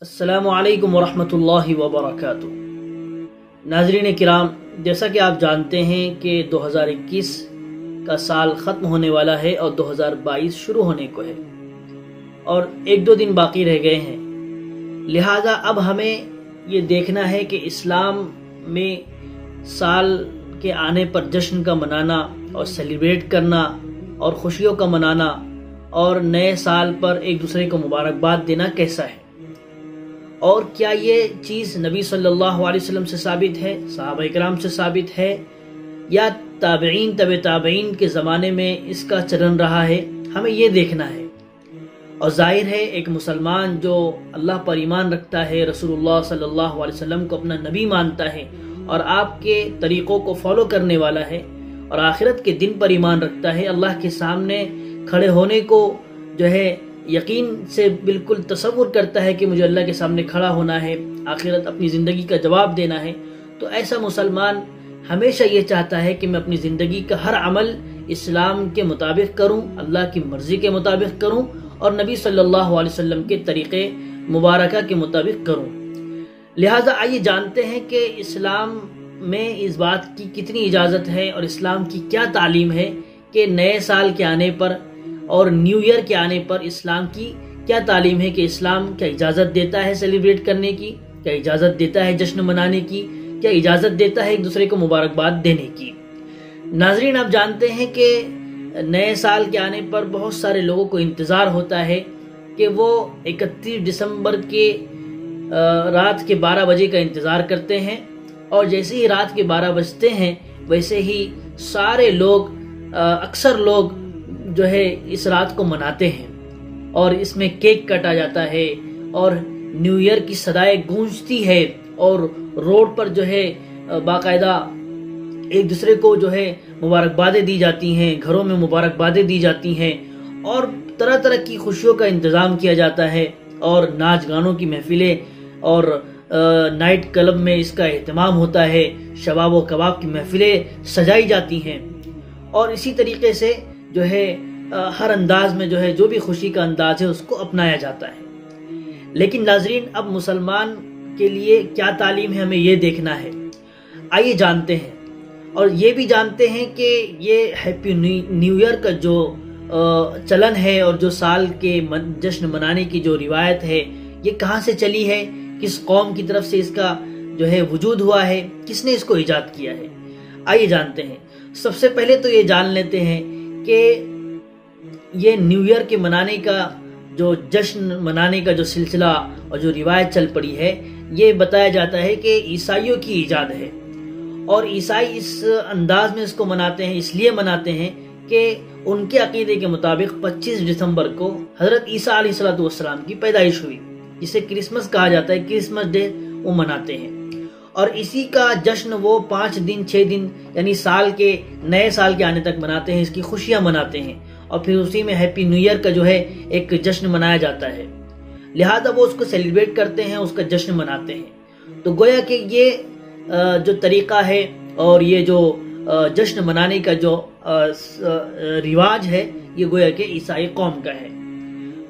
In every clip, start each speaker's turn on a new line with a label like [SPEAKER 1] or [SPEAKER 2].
[SPEAKER 1] السلام علیکم ورحمۃ اللہ وبرکاتہ۔ ناظرین کرام، جیسا کہ آپ جانتے ہیں کہ 2021 کا سال ختم ہونے والا ہے اور 2022 شروع ہونے کو ہے اور 1-2 دن باقی رہ گئے ہیں۔ لہٰذا اب ہمیں یہ دیکھنا ہے کہ اسلام میں سال کے آنے پر جشن کا منانا اور سیلیبریٹ کرنا اور خوشیوں کا منانا اور نئے سال پر ایک دوسرے کو مبارکباد دینا کیسا ہے، اور کیا یہ چیز نبی صلی اللہ علیہ وسلم سے ثابت ہے، صحابہ اکرام سے ثابت ہے، یا تابعین طبع تابعین کے زمانے میں اس کا چلن رہا ہے۔ ہمیں یہ دیکھنا ہے۔ اور ظاہر ہے ایک مسلمان جو اللہ پر ایمان رکھتا ہے، رسول اللہ صلی اللہ علیہ وسلم کو اپنا نبی مانتا ہے اور آپ کے طریقوں کو فالو کرنے والا ہے اور آخرت کے دن پر ایمان رکھتا ہے، اللہ کے سامنے کھڑے ہونے کو جو ہے یقین سے بالکل تصور کرتا ہے کہ مجھے اللہ کے سامنے کھڑا ہونا ہے، آخرت اپنی زندگی کا جواب دینا ہے، تو ایسا مسلمان ہمیشہ یہ چاہتا ہے کہ میں اپنی زندگی کا ہر عمل اسلام کے مطابق کروں، اللہ کی مرضی کے مطابق کروں اور نبی صلی اللہ علیہ وسلم کے طریقے مبارکہ کے مطابق کروں۔ لہٰذا آئیے جانتے ہیں کہ اسلام میں اس بات کی کتنی اجازت ہے اور اسلام کی کیا تعلیم ہے کہ نئے سال کے آنے پر اور نیو ایئر کے آنے پر اسلام کی کیا تعلیم ہے، کہ اسلام کیا اجازت دیتا ہے سیلیبریٹ کرنے کی، کیا اجازت دیتا ہے جشن منانے کی، کیا اجازت دیتا ہے ایک دوسرے کو مبارکباد دینے کی۔ ناظرین، آپ جانتے ہیں کہ نئے سال کے آنے پر بہت سارے لوگوں کو انتظار ہوتا ہے کہ وہ 31 دسمبر کے رات کے 12 بجے کا انتظار کرتے ہیں، اور جیسے ہی رات کے 12 بجتے ہیں ویسے ہی سارے لوگ اکثر لوگ جو ہے اس رات کو مناتے ہیں اور اس میں کیک کٹا جاتا ہے اور نیو ایئر کی صدائیں گونجتی ہے اور روڈ پر جو ہے باقاعدہ ایک دوسرے کو جو ہے مبارکبادیں دی جاتی ہیں، گھروں میں مبارکبادیں دی جاتی ہیں اور طرح طرح کی خوشیوں کا انتظام کیا جاتا ہے اور ناچ گانوں کی محفلیں اور نائٹ کلب میں اس کا اہتمام ہوتا ہے، شباب و کباب کی محفلیں سجائی جاتی ہیں اور اسی طریقے سے جو ہے ہر انداز میں جو ہے جو بھی خوشی کا انداز ہے اس کو اپنایا جاتا ہے۔ لیکن ناظرین، اب مسلمان کے لیے کیا تعلیم ہے ہمیں یہ دیکھنا ہے۔ آئیے جانتے ہیں اور یہ بھی جانتے ہیں کہ یہ ہیپی نیو ایئر کا جو چلن ہے اور جو سال کے جشن منانے کی جو روایت ہے یہ کہاں سے چلی ہے، کس قوم کی طرف سے اس کا جو ہے وجود ہوا ہے، کس نے اس کو ایجاد کیا ہے۔ آئیے جانتے ہیں۔ سب سے پہلے تو یہ جان لیتے ہیں کہ یہ نیو ایئر کے منانے کا جو جشن منانے کا جو سلسلہ اور جو روایت چل پڑی ہے یہ بتایا جاتا ہے کہ عیسائیوں کی ایجاد ہے، اور عیسائی اس انداز میں اس کو مناتے ہیں، اس لیے مناتے ہیں کہ ان کے عقیدے کے مطابق 25 دسمبر کو حضرت عیسیٰ علیہ السلام کی پیدائش ہوئی، جسے کرسمس کہا جاتا ہے، کرسمس ڈے وہ مناتے ہیں، اور اسی کا جشن وہ 5 دن 6 دن یعنی سال کے نئے سال کے آنے تک مناتے ہیں، اس کی خوشیاں مناتے ہیں اور پھر اسی میں ہیپی نیو ایئر کا جو ہے ایک جشن منایا جاتا ہے۔ لہذا وہ اس کو سیلیبریٹ کرتے ہیں، اس کا جشن مناتے ہیں۔ تو گویا کہ یہ جو طریقہ ہے اور یہ جو جشن منانے کا جو رواج ہے یہ گویا کہ عیسائی قوم کا ہے۔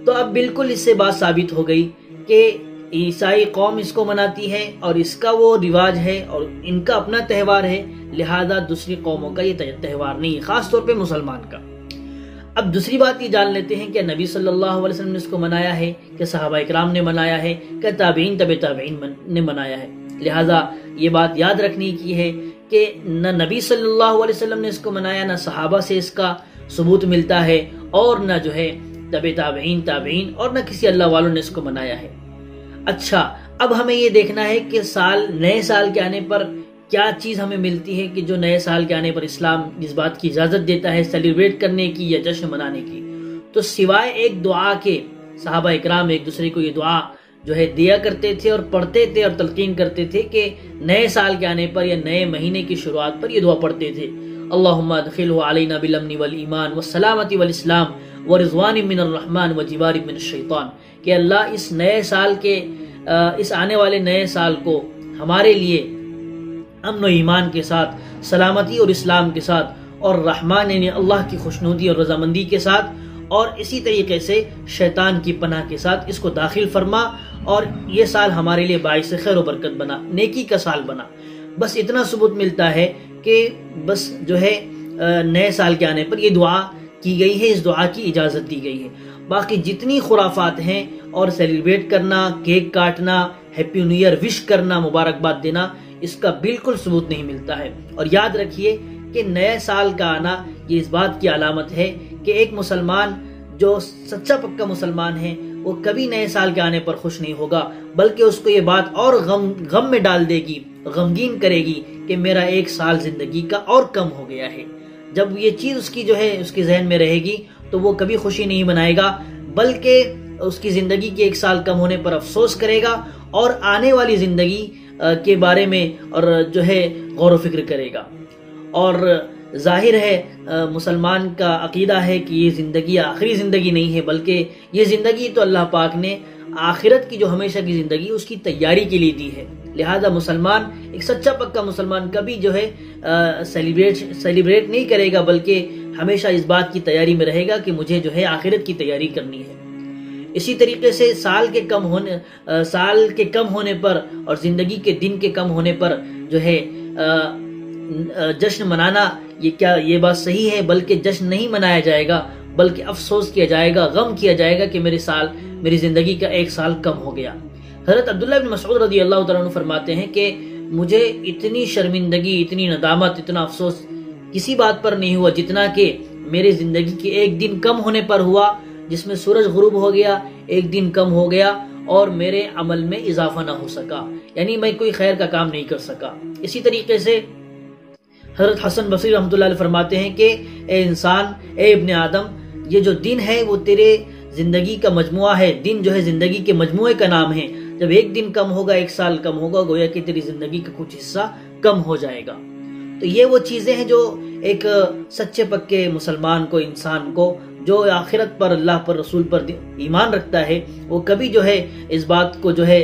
[SPEAKER 1] تو اب بالکل اس سے بات ثابت ہو گئی کہ عیسائی قوم اس کو مناتی ہے اور اس کا وہ رواج ہے اور ان کا اپنا تہوار ہے، لہذا دوسری قوموں کا یہ تہوار نہیں ہے، خاص طور پہ مسلمان کا۔ اب دوسری بات یہ جان لیتے ہیں کہ نبی صلی اللہ علیہ وسلم نے اس کو منایا ہے، کہ صحابہ اکرام نے منایا ہے، کہ تابعین طبع تابعین نے منایا ہے۔ لہذا یہ بات یاد رکھنے کی ہے کہ نہ نبی صلی اللہ علیہ وسلم نے اس کو منایا، نہ صحابہ سے اس کا ثبوت ملتا ہے، اور نہ جو ہے طبع تابعین اور نہ کسی اللہ والوں نے اس کو منایا ہے۔ اچھا، اب ہمیں یہ دیکھنا ہے کہ نئے سال کے آنے پر کیا چیز ہمیں ملتی ہے، کہ جو نئے سال کے آنے پر اسلام اس بات کی اجازت دیتا ہے سیلیبریٹ کرنے کی یا جشن منانے کی۔ تو سوائے ایک دعا کے صحابہ اکرام ایک دوسرے کو یہ دعا جو ہے دیا کرتے تھے اور پڑھتے تھے اور تلقین کرتے تھے کہ نئے سال کے آنے پر یا نئے مہینے کی شروعات پر یہ دعا پڑھتے تھے، اللہم ادخلہ علینا بالامن والایمان والسلامۃ والاسلام ورضوان من الرحمن وجوار من الشیطان، کہ اللہ اس نئے سال کے اس آنے والے نئے سال کو ہمارے لیے امن و ایمان کے ساتھ، سلامتی اور اسلام کے ساتھ، اور رحمان یعنی اللہ کی خوشنودی اور رضامندی کے ساتھ، اور اسی طریقے سے شیطان کی پناہ کے ساتھ اس کو داخل فرما اور یہ سال ہمارے لیے باعث خیر و برکت بنا، نیکی کا سال بنا۔ بس اتنا ثبوت ملتا ہے کہ بس جو ہے نئے سال کے آنے پر یہ دعا کی گئی ہے، اس دعا کی اجازت دی گئی ہے۔ باقی جتنی خرافات ہیں اور سیلیبریٹ کرنا، کیک کاٹنا، ہیپی نیو ایئر وش کرنا، مبارکباد دینا، اس کا بالکل ثبوت نہیں ملتا ہے۔ اور یاد رکھیے کہ نئے سال کا آنا یہ اس بات کی علامت ہے کہ ایک مسلمان جو سچا پکا مسلمان ہے وہ کبھی نئے سال کے آنے پر خوش نہیں ہوگا، بلکہ اس کو یہ بات اور غم میں ڈال دے گی، غمگین کرے گی کہ میرا ایک سال زندگی کا اور کم ہو گیا ہے۔ جب یہ چیز اس کی جو ہے اس کے ذہن میں رہے گی تو وہ کبھی خوشی نہیں منائے گا، بلکہ اس کی زندگی کے ایک سال کم ہونے پر افسوس کرے گا اور آنے والی زندگی کے بارے میں اور جو ہے غور و فکر کرے گا۔ اور ظاہر ہے مسلمان کا عقیدہ ہے کہ یہ زندگی آخری زندگی نہیں ہے، بلکہ یہ زندگی تو اللہ پاک نے آخرت کی جو ہمیشہ کی زندگی اس کی تیاری کے لیے دی ہے۔ لہذا مسلمان، ایک سچا پکا مسلمان کبھی جو ہے سیلیبریٹ نہیں کرے گا، بلکہ ہمیشہ اس بات کی تیاری میں رہے گا کہ مجھے جو ہے آخرت کی تیاری کرنی ہے۔ اسی طریقے سے سال کے کم ہونے پر اور زندگی کے دن کے کم ہونے پر جو ہے جشن منانا یہ بات صحیح ہے، بلکہ جشن نہیں منایا جائے گا، بلکہ افسوس کیا جائے گا، غم کیا جائے گا کہ میری زندگی کا ایک سال کم ہو گیا۔ حضرت عبداللہ بن مسعود رضی اللہ تعالیٰ عنہ فرماتے ہیں کہ مجھے اتنی شرمندگی، اتنی ندامت، اتنا افسوس کسی بات پر نہیں ہوا جتنا کہ میرے زندگی کے ایک دن کم ہونے پر ہوا، جس میں سورج غروب ہو گیا، ایک دن کم ہو گیا اور میرے عمل میں اضافہ نہ ہو سکا، یعنی میں کوئی خیر کا کام نہیں کر سکا۔ اسی طریقے سے حضرت حسن بصری رحمۃ اللہ علیہ فرماتے ہیں کہ اے انسان، اے ابن آدم، یہ جو دن ہے وہ تیرے زندگی کا مجموعہ ہے، دن جو ہے زندگی کے مجموعے کا نام ہے۔ جب ایک دن کم ہوگا، ایک سال کم ہوگا، گویا کہ تیری زندگی کا کچھ حصہ کم ہو جائے گا۔ تو یہ وہ چیزیں ہیں جو ایک سچے پکے مسلمان کو، انسان کو جو آخرت پر، اللہ پر، رسول پر ایمان رکھتا ہے، وہ کبھی جو ہے اس بات کو جو ہے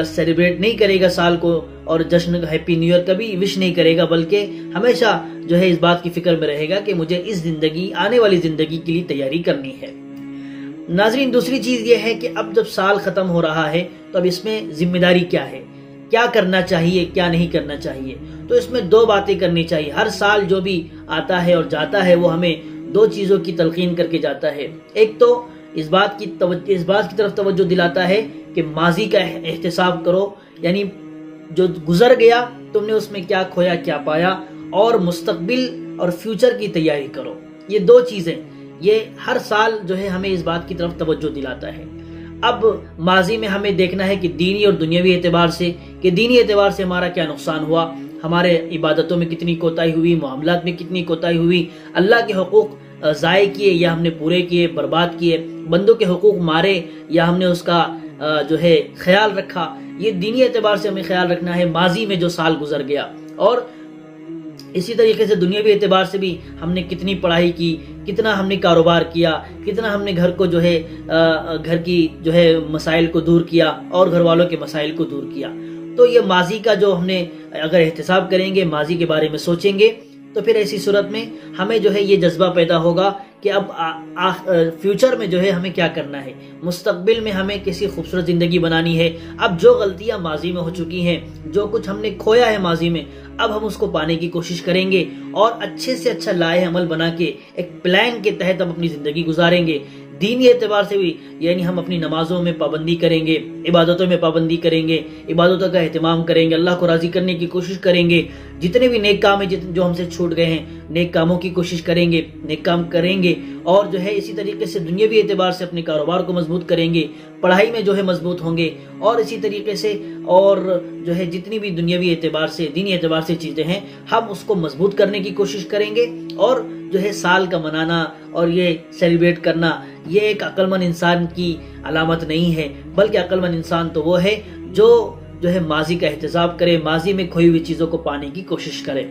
[SPEAKER 1] سیلیبریٹ نہیں کرے گا سال کو، اور جشن ہیپی نیو ایئر کبھی وش نہیں کرے گا، بلکہ ہمیشہ جو ہے اس بات کی فکر میں رہے گا کہ مجھے اس زندگی، آنے والی زندگی کے لیے تیاری کرنی ہے۔ ناظرین، دوسری چیز یہ ہے کہ اب جب سال ختم ہو رہا ہے تو اب اس میں ذمہ داری کیا ہے، کیا کرنا چاہیے، کیا نہیں کرنا چاہیے۔ تو اس میں دو باتیں کرنی چاہیے۔ ہر سال جو بھی آتا ہے اور جاتا ہے وہ ہمیں دو چیزوں کی تلقین کر کے جاتا ہے۔ ایک تو اس بات کی طرف توجہ دلاتا ہے کہ ماضی کا احتساب کرو، یعنی جو گزر گیا تم نے اس میں کیا کھویا، کیا پایا، اور مستقبل اور فیوچر کی تیاری کرو۔ یہ دو چیزیں، یہ ہر سال جو ہے ہمیں اس بات کی طرف توجہ دلاتا ہے۔ اب ماضی میں ہمیں دیکھنا ہے کہ دینی اور دنیاوی اعتبار سے، کہ دینی اعتبار سے ہمارا کیا نقصان ہوا، ہمارے عبادتوں میں کتنی کوتاہی ہوئی، معاملات میں کتنی کوتاہی ہوئی، اللہ کے حقوق ضائع کیے یا ہم نے پورے کیے، برباد کیے، بندوں کے حقوق مارے یا ہم نے اس کا جو ہے خیال رکھا۔ یہ دینی اعتبار سے ہمیں خیال رکھنا ہے ماضی میں جو سال گزر گیا، اور اسی طریقے سے دنیاوی اعتبار سے بھی ہم نے کتنی پڑھائی کی، کتنا ہم نے کاروبار کیا، کتنا ہم نے گھر کو جو ہے گھر کی جو ہے مسائل کو دور کیا اور گھر والوں کے مسائل کو دور کیا۔ تو یہ ماضی کا جو ہم نے اگر احتساب کریں گے، ماضی کے بارے میں سوچیں گے، تو پھر ایسی صورت میں ہمیں جو ہے یہ جذبہ پیدا ہوگا کہ اب فیوچر میں جو ہے ہمیں کیا کرنا ہے، مستقبل میں ہمیں کسی خوبصورت زندگی بنانی ہے۔ اب جو غلطیاں ماضی میں ہو چکی ہیں، جو کچھ ہم نے کھویا ہے ماضی میں، اب ہم اس کو پانے کی کوشش کریں گے اور اچھے سے اچھا لائحہ عمل بنا کے ایک پلان کے تحت ہم اپنی زندگی گزاریں گے۔ دینی اعتبار سے بھی یعنی ہم اپنی نمازوں میں پابندی کریں گے، عبادتوں میں پابندی کریں گے، عبادتوں کا اہتمام کریں گے، اللہ کو راضی کرنے کی کوشش کریں گے، جتنے بھی نیک کام ہیں جو ہم سے چھوٹ گئے ہیں، نیک کاموں کی کوشش کریں گے، نیک کام کریں گے، اور جو ہے اسی طریقے سے دنیاوی اعتبار سے اپنے کاروبار کو مضبوط کریں گے، پڑھائی میں جو ہے مضبوط ہوں گے، اور اسی طریقے سے اور جو ہے جتنی بھی دنیاوی اعتبار سے، دینی اعتبار سے چیزیں ہیں، ہم اس کو مضبوط کرنے کی کوشش کریں گے۔ اور جو ہے سال کا منانا اور یہ سیلیبریٹ کرنا یہ ایک عقل مند انسان کی علامت نہیں ہے، بلکہ عقل مند انسان تو وہ ہے جو ہے ماضی کا احتساب کرے، ماضی میں کھوئی ہوئی چیزوں کو پانے کی کوشش کرے۔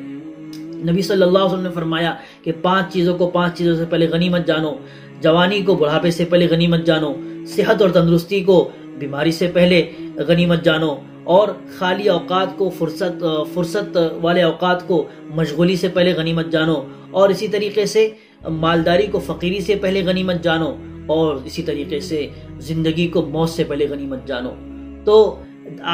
[SPEAKER 1] نبی صلی اللہ علیہ وسلم نے فرمایا کہ 5 چیزوں سے پہلے غنیمت جانو، جوانی کو بڑھاپے سے پہلے غنیمت جانو، صحت اور تندرستی کو بیماری سے پہلے غنیمت جانو، اور خالی اوقات کو فرصت والے اوقات کو مشغولی سے پہلے غنیمت جانو، اور اسی طریقے سے مالداری کو فقیری سے پہلے غنیمت جانو، اور اسی طریقے سے زندگی کو موت سے پہلے غنیمت جانو۔ تو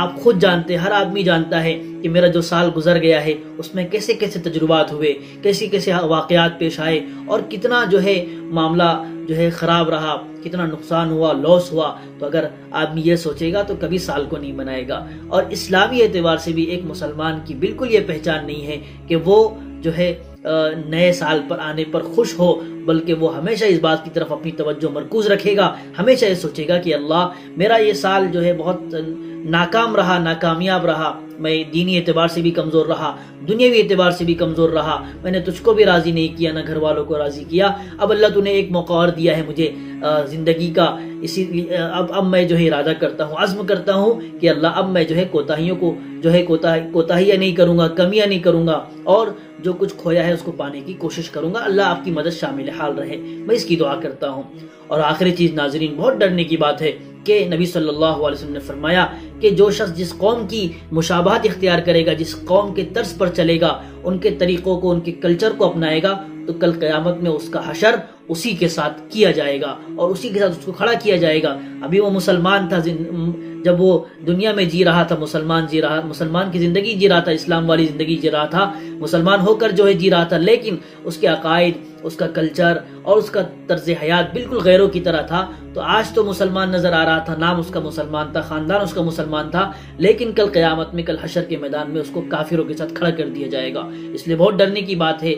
[SPEAKER 1] آپ خود جانتے، ہر آدمی جانتا ہے کہ میرا جو سال گزر گیا ہے اس میں کیسے کیسے تجربات ہوئے، کیسے کیسے واقعات پیش آئے، اور کتنا جو ہے معاملہ جو ہے خراب رہا، کتنا نقصان ہوا، لاس ہوا۔ تو اگر آدمی یہ سوچے گا تو کبھی سال کو نہیں منائے گا۔ اور اسلامی اعتبار سے بھی ایک مسلمان کی بالکل یہ پہچان نہیں ہے کہ وہ جو ہے نئے سال پر آنے پر خوش ہو، بلکہ وہ ہمیشہ اس بات کی طرف اپنی توجہ مرکوز رکھے گا، ہمیشہ یہ سوچے گا کہ اللہ میرا یہ سال جو ہے بہت ناکام رہا، ناکامیاب رہا، میں دینی اعتبار سے بھی کمزور رہا، دنیاوی اعتبار سے بھی کمزور رہا، میں نے تجھ کو بھی راضی نہیں کیا، نہ گھر والوں کو راضی کیا، اب اللہ تو نے ایک موقع اور دیا ہے مجھے زندگی کا، اسی لیے اب میں جو ہے ارادہ کرتا ہوں، عزم کرتا ہوں کہ اللہ اب میں جو ہے کوتاہیوں کو جو ہے کوتاہیاں نہیں کروں گا، کمیاں نہیں کروں گا، اور جو کچھ کھویا ہے اس کو پانے کی کوشش کروں گا۔ اللہ آپ کی مدد شامل حال رہے، میں اس کی دعا کرتا ہوں۔ اور آخری چیز ناظرین، بہت ڈرنے کی بات ہے کہ نبی صلی اللہ علیہ وسلم نے فرمایا کہ جو شخص جس قوم کی مشابہت اختیار کرے گا، جس قوم کے طرز پر چلے گا، ان کے طریقوں کو، ان کے کلچر کو اپنائے گا، تو کل قیامت میں اس کا حشر اسی کے ساتھ کیا جائے گا اور اسی کے ساتھ اس کو کھڑا کیا جائے گا۔ ابھی وہ مسلمان تھا، جب وہ دنیا میں جی رہا تھا، مسلمان کی زندگی جی رہا تھا، اسلام والی زندگی جی رہا تھا، مسلمان ہو کر جو ہے جی رہا تھا، لیکن اس کے عقائد، اس کا کلچر اور اس کا طرز حیات بالکل غیروں کی طرح تھا۔ تو آج تو مسلمان نظر آ رہا تھا، نام اس کا مسلمان تھا، خاندان اس کا مسلمان تھا، لیکن کل قیامت میں، کل حشر کے میدان میں اس کو کافروں کے ساتھ کھڑا کر دیا جائے گا۔ اس لیے بہت ڈرنے کی بات ہے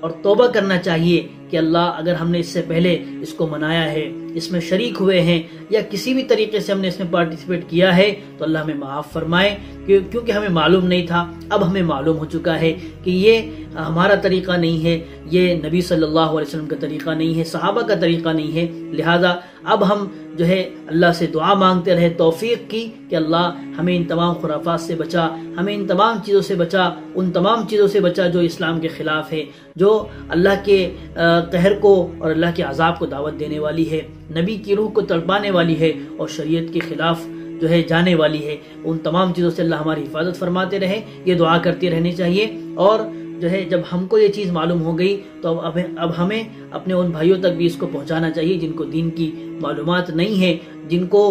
[SPEAKER 1] اور توبہ کرنا چاہیے کہ اللہ اگر ہم نے اس سے پہلے اس کو منایا ہے، اس میں شریک ہوئے ہیں، یا کسی بھی طریقے سے ہم نے اس میں پارٹیسپیٹ کیا ہے، تو اللہ ہمیں معاف فرمائے، کیونکہ ہمیں معلوم نہیں تھا، اب ہمیں معلوم ہو چکا ہے کہ یہ ہمارا طریقہ نہیں ہے، یہ نبی صلی اللہ علیہ وسلم کا طریقہ نہیں ہے، صحابہ کا طریقہ نہیں ہے۔ لہذا اب ہم جو ہے اللہ سے دعا مانگتے رہے توفیق کی کہ اللہ ہمیں ان تمام خرافات سے بچا، ہمیں ان تمام چیزوں سے بچا، ان تمام چیزوں سے بچا جو اسلام کے خلاف ہے، جو اللہ کے قہر کو اور اللہ کے عذاب کو دعوت دینے والی ہے، نبی کی روح کو تڑپانے والی ہے اور شریعت کے خلاف جو ہے جانے والی ہے۔ ان تمام چیزوں سے اللہ ہماری حفاظت فرماتے رہے، یہ دعا کرتے رہنی چاہیے۔ اور جو ہے جب ہم کو یہ چیز معلوم ہو گئی تو اب ہمیں اپنے ان بھائیوں تک بھی اس کو پہنچانا چاہیے جن کو دین کی معلومات نہیں ہے، جن کو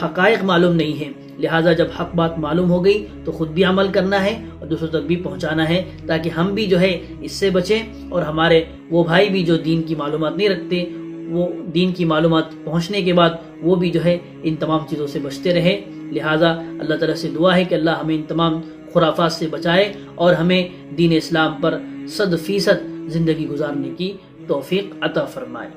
[SPEAKER 1] حقائق معلوم نہیں ہے۔ لہٰذا جب حق بات معلوم ہو گئی تو خود بھی عمل کرنا ہے اور دوسروں تک بھی پہنچانا ہے، تاکہ ہم بھی جو ہے اس سے بچیں اور ہمارے وہ بھائی بھی جو دین کی معلومات نہیں رکھتے، وہ دین کی معلومات پہنچنے کے بعد وہ بھی جو ہے ان تمام چیزوں سے بچتے رہے۔ لہٰذا اللہ تعالیٰ سے دعا ہے کہ اللہ ہمیں ان تمام خرافات سے بچائے اور ہمیں دین اسلام پر 100% زندگی گزارنے کی توفیق عطا فرمائے۔